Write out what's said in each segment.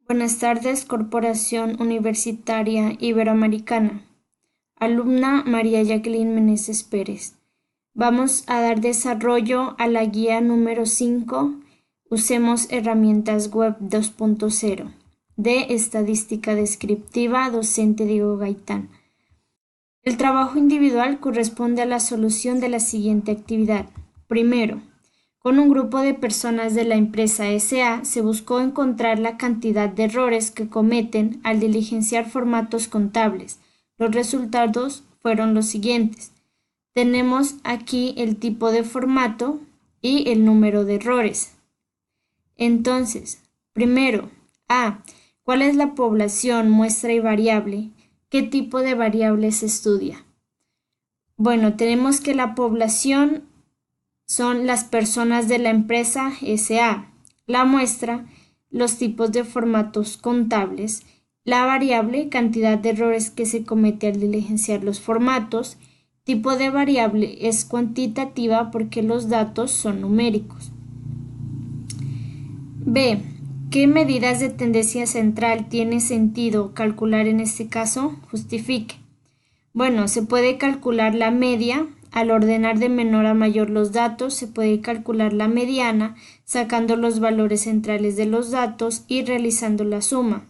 Buenas tardes, Corporación Universitaria Iberoamericana. Alumna María Jacqueline Meneses Pérez. Vamos a dar desarrollo a la guía número 5. Usemos herramientas web 2.0 de Estadística Descriptiva, docente Diego Gaitán. El trabajo individual corresponde a la solución de la siguiente actividad. Primero, con un grupo de personas de la empresa SA se buscó encontrar la cantidad de errores que cometen al diligenciar formatos contables. Los resultados fueron los siguientes. Tenemos aquí el tipo de formato y el número de errores. Entonces, primero, ¿cuál es la población, muestra y variable? ¿Qué tipo de variable se estudia? Bueno, tenemos que la población son las personas de la empresa SA, la muestra, los tipos de formatos contables, la variable, cantidad de errores que se comete al diligenciar los formatos, tipo de variable es cuantitativa porque los datos son numéricos. B. ¿Qué medidas de tendencia central tiene sentido calcular en este caso? Justifique. Bueno, se puede calcular la media. Al ordenar de menor a mayor los datos, se puede calcular la mediana, sacando los valores centrales de los datos y realizando la suma.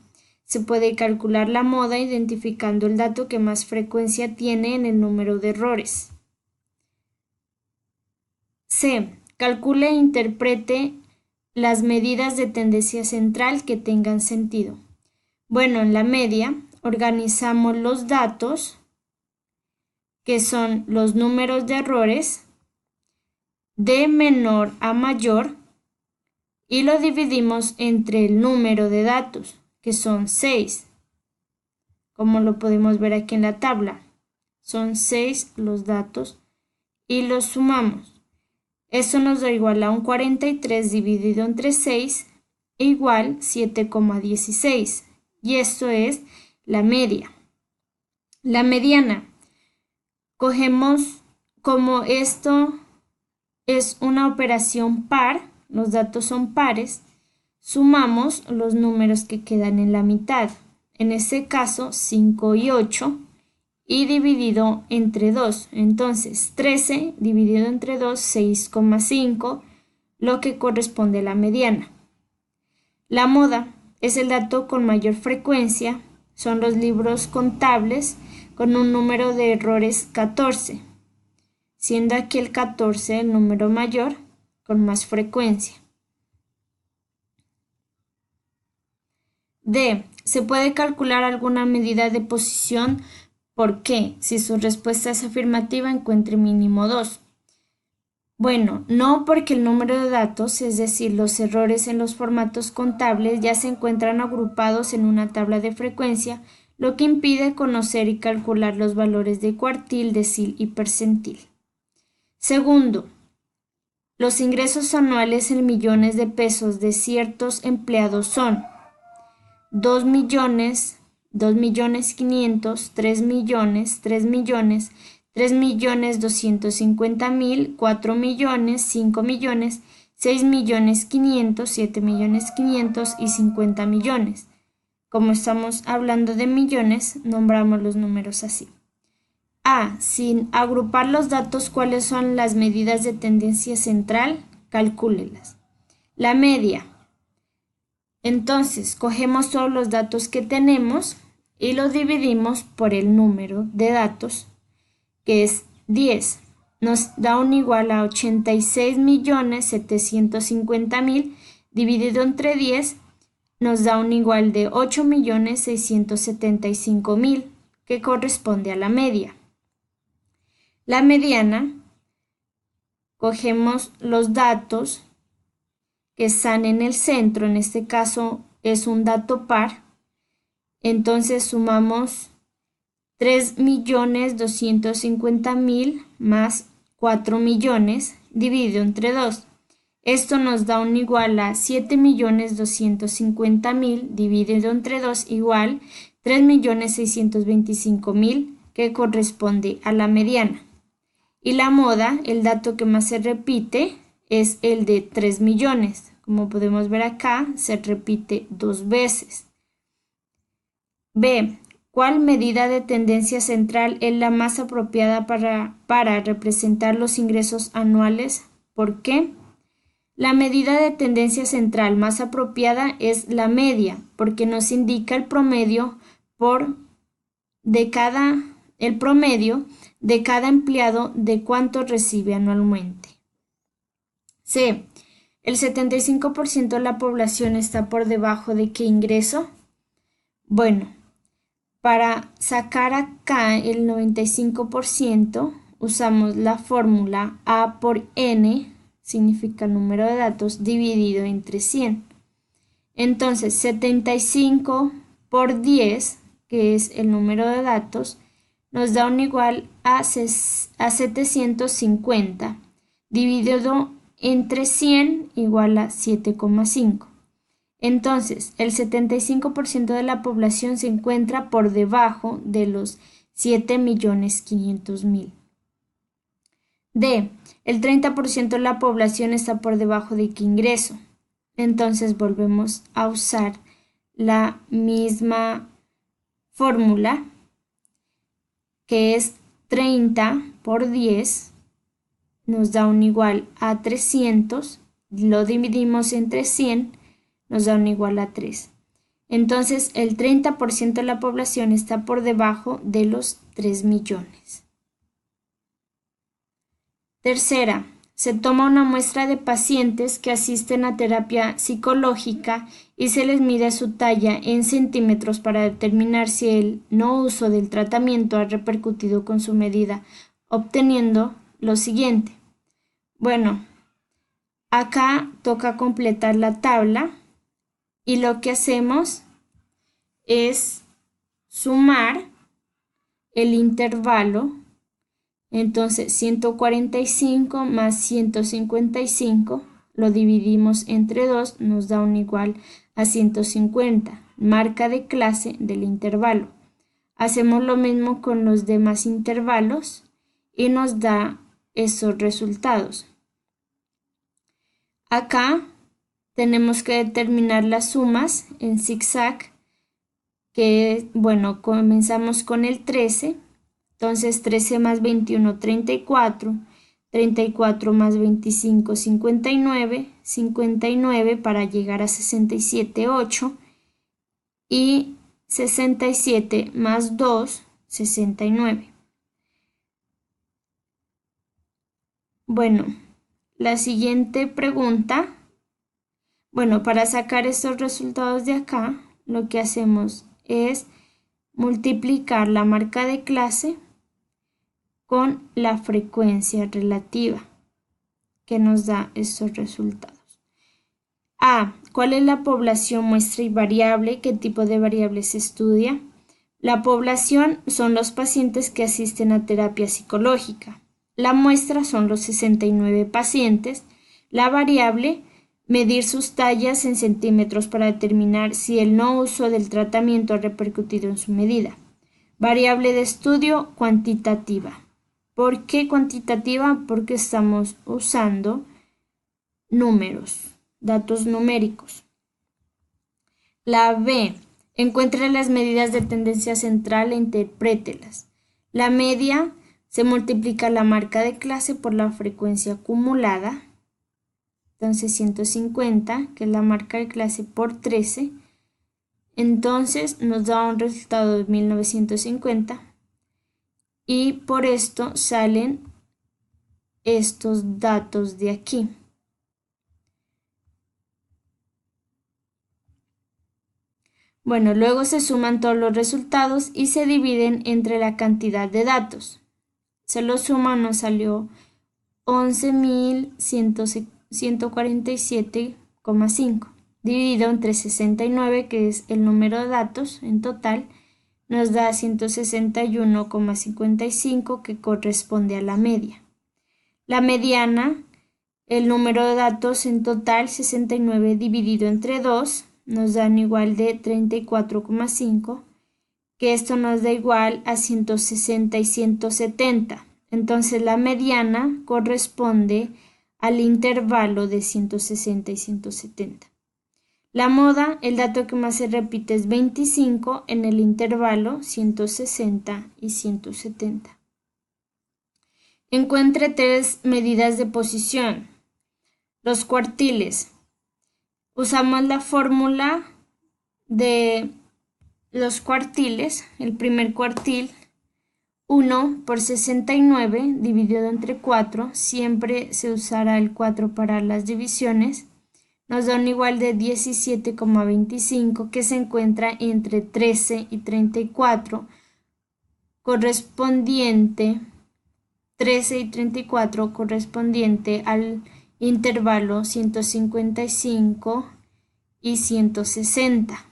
Se puede calcular la moda identificando el dato que más frecuencia tiene en el número de errores. C. Calcule e interprete las medidas de tendencia central que tengan sentido. Bueno, en la media organizamos los datos que son los números de errores de menor a mayor y lo dividimos entre el número de datos, que son 6, como lo podemos ver aquí en la tabla. Son 6 los datos y los sumamos. Eso nos da igual a un 43 dividido entre 6 igual 7,16 y esto es la media. La mediana. Cogemos, como esto es una operación par, los datos son pares, sumamos los números que quedan en la mitad. En este caso 5 y 8 y dividido entre 2. Entonces 13 dividido entre 2, 6,5, lo que corresponde a la mediana. La moda es el dato con mayor frecuencia, son los libros contables con un número de errores 14, siendo aquí el 14 el número mayor con más frecuencia. D. ¿Se puede calcular alguna medida de posición? ¿Por qué? Si su respuesta es afirmativa, encuentre mínimo 2. Bueno, no, porque el número de datos, es decir, los errores en los formatos contables, ya se encuentran agrupados en una tabla de frecuencia, lo que impide conocer y calcular los valores de cuartil, decil y percentil. Segundo, los ingresos anuales en millones de pesos de ciertos empleados son 2 millones, 2 millones 500, 3 millones, 3 millones, 3 millones 250 mil, 4 millones, 5 millones, 6 millones 500, 7 millones 500 y 50 millones. Como estamos hablando de millones, nombramos los números así. Sin agrupar los datos, ¿cuáles son las medidas de tendencia central? Calcúlelas. La media. Entonces, cogemos todos los datos que tenemos y los dividimos por el número de datos, que es 10. Nos da un igual a 86.750.000 dividido entre 10 nos da un igual de 8.675.000, que corresponde a la media. La mediana, cogemos los datos que están en el centro, en este caso es un dato par, entonces sumamos 3.250.000 más 4 millones dividido entre 2. Esto nos da un igual a 7.250.000 dividido entre 2 igual 3.625.000, que corresponde a la mediana. Y la moda, el dato que más se repite, es el de 3 millones. Como podemos ver acá, se repite 2 veces. B. ¿Cuál medida de tendencia central es la más apropiada para representar los ingresos anuales? ¿Por qué? La medida de tendencia central más apropiada es la media, porque nos indica el promedio de cada empleado de cuánto recibe anualmente. C. ¿El 75% de la población está por debajo de qué ingreso? Bueno, para sacar acá el 95% usamos la fórmula A por N, significa número de datos, dividido entre 100. Entonces, 75 por 10, que es el número de datos, nos da un igual a 750, dividido entre 100 igual a 7,5. Entonces, el 75% de la población se encuentra por debajo de los 7.500.000. D. El 30% de la población está por debajo de qué ingreso. Entonces volvemos a usar la misma fórmula, que es 30 por 10, nos da un igual a 300, lo dividimos entre 100, nos da un igual a 3. Entonces, el 30% de la población está por debajo de los 3 millones. Tercera, se toma una muestra de pacientes que asisten a terapia psicológica y se les mide su talla en centímetros para determinar si el no uso del tratamiento ha repercutido con su medida, obteniendo lo siguiente. Bueno, acá toca completar la tabla y lo que hacemos es sumar el intervalo. Entonces 145 más 155 lo dividimos entre 2, nos da un igual a 150, marca de clase del intervalo. Hacemos lo mismo con los demás intervalos y nos da esos resultados. Acá tenemos que determinar las sumas en zigzag, que bueno, comenzamos con el 13. Entonces 13 más 21, 34, 34 más 25, 59, 59 para llegar a 67, 8 y 67 más 2, 69. Bueno, la siguiente pregunta, bueno, para sacar estos resultados de acá, lo que hacemos es multiplicar la marca de clase con la frecuencia relativa que nos da estos resultados. A. ¿Cuál es la población muestra y variable? ¿Qué tipo de variable se estudia? La población son los pacientes que asisten a terapia psicológica. La muestra son los 69 pacientes. La variable, medir sus tallas en centímetros para determinar si el no uso del tratamiento ha repercutido en su medida. Variable de estudio cuantitativa. ¿Por qué cuantitativa? Porque estamos usando números, datos numéricos. La B. Encuentre las medidas de tendencia central e interprételas. La media se multiplica la marca de clase por la frecuencia acumulada. Entonces 150, que es la marca de clase, por 13. Entonces nos da un resultado de 1950. Y por esto salen estos datos de aquí. Bueno, luego se suman todos los resultados y se dividen entre la cantidad de datos. Se los suman, nos salió 11.147,5 dividido entre 69, que es el número de datos en total, nos da 161,55, que corresponde a la media. La mediana, el número de datos en total, 69 dividido entre 2, nos dan igual de 34,5, que esto nos da igual a 160 y 170. Entonces la mediana corresponde al intervalo de 160 y 170. La moda, el dato que más se repite es 25 en el intervalo 160 y 170. Encuentre 3 medidas de posición. Los cuartiles. Usamos la fórmula de los cuartiles. El primer cuartil, 1 por 69 dividido entre 4. Siempre se usará el 4 para las divisiones. Nos da un igual de 17,25 que se encuentra entre 13 y 34, correspondiente 13 y 34 correspondiente al intervalo 155 y 160.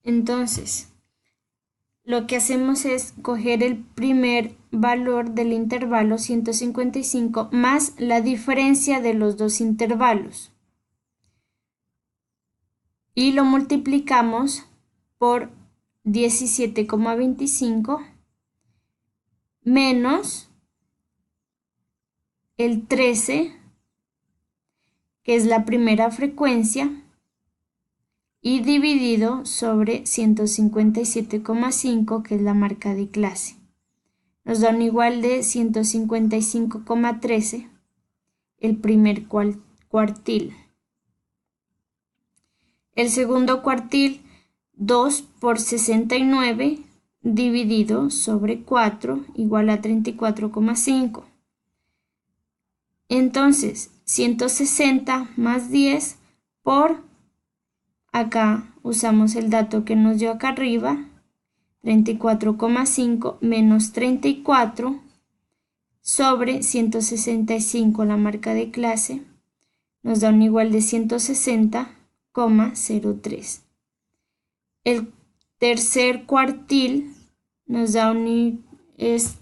Entonces, lo que hacemos es coger el primer valor del intervalo 155 más la diferencia de los dos intervalos y lo multiplicamos por 17,25 menos el 13, que es la primera frecuencia, y dividido sobre 157,5, que es la marca de clase. Nos da un igual de 155,13, el primer cuartil. El segundo cuartil, 2 por 69 dividido sobre 4 igual a 34,5. Entonces, 160 más 10 por, acá usamos el dato que nos dio acá arriba, 34,5 menos 34 sobre 165, la marca de clase, nos da un igual de 160,03. El tercer cuartil nos da es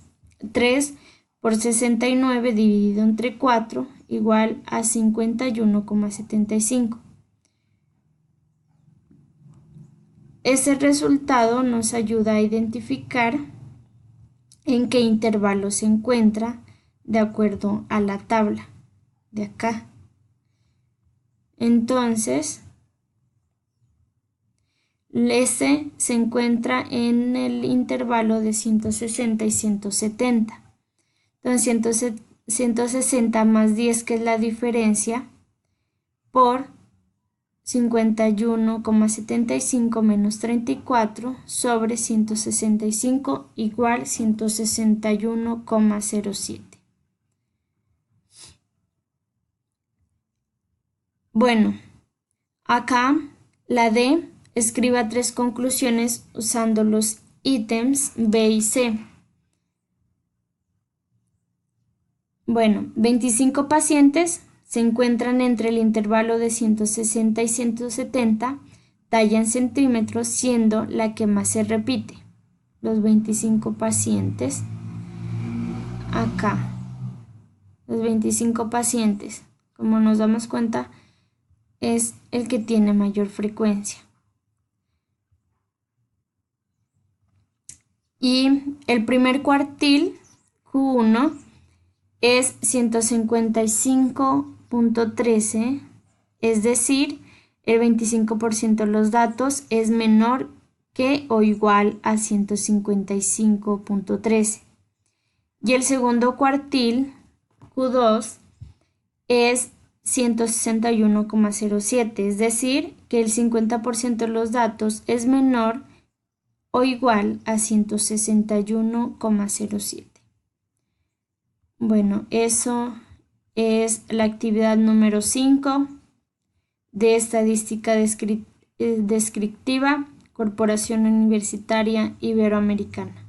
3 por 69 dividido entre 4 igual a 51,75. Ese resultado nos ayuda a identificar en qué intervalo se encuentra de acuerdo a la tabla de acá. Entonces, ese se encuentra en el intervalo de 160 y 170. Entonces, 160 más 10, que es la diferencia, por 51,75 menos 34 sobre 165 igual 161,07. Bueno, acá la D, escriba 3 conclusiones usando los ítems B y C. Bueno, 25 pacientes se encuentran entre el intervalo de 160 y 170, talla en centímetros, siendo la que más se repite. Los 25 pacientes, acá, los 25 pacientes, como nos damos cuenta, es el que tiene mayor frecuencia. Y el primer cuartil, Q1, es 155,13, es decir, el 25% de los datos es menor que o igual a 155,13. Y el segundo cuartil, Q2, es 161,07, es decir, que el 50% de los datos es menor o igual a 161,07. Bueno, eso es la actividad número 5 de estadística descriptiva, Corporación Universitaria Iberoamericana.